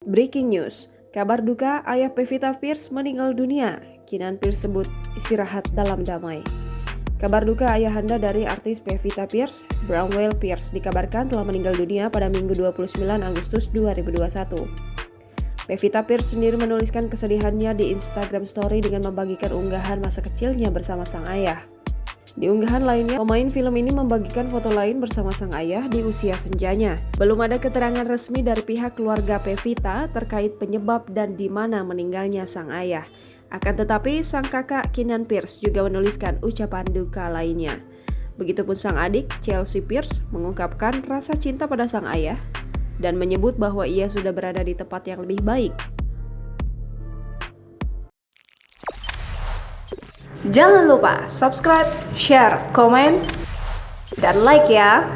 Breaking news, kabar duka ayah Pevita Pierce meninggal dunia. Kinan Pierce sebut istirahat dalam damai. Kabar duka ayahanda dari artis Pevita Pierce, Bromwell Pierce, dikabarkan telah meninggal dunia pada Minggu 29 Agustus 2021. Pevita Pierce sendiri menuliskan kesedihannya di Instagram Story dengan membagikan unggahan masa kecilnya bersama sang ayah. Di unggahan lainnya, pemain film ini membagikan foto lain bersama sang ayah di usia senjanya. Belum ada keterangan resmi dari pihak keluarga Pevita terkait penyebab dan di mana meninggalnya sang ayah. Akan tetapi, sang kakak Kinan Pierce juga menuliskan ucapan duka lainnya. Begitupun sang adik, Chelsea Pierce, mengungkapkan rasa cinta pada sang ayah dan menyebut bahwa ia sudah berada di tempat yang lebih baik. Jangan lupa subscribe, share, komen, dan like ya!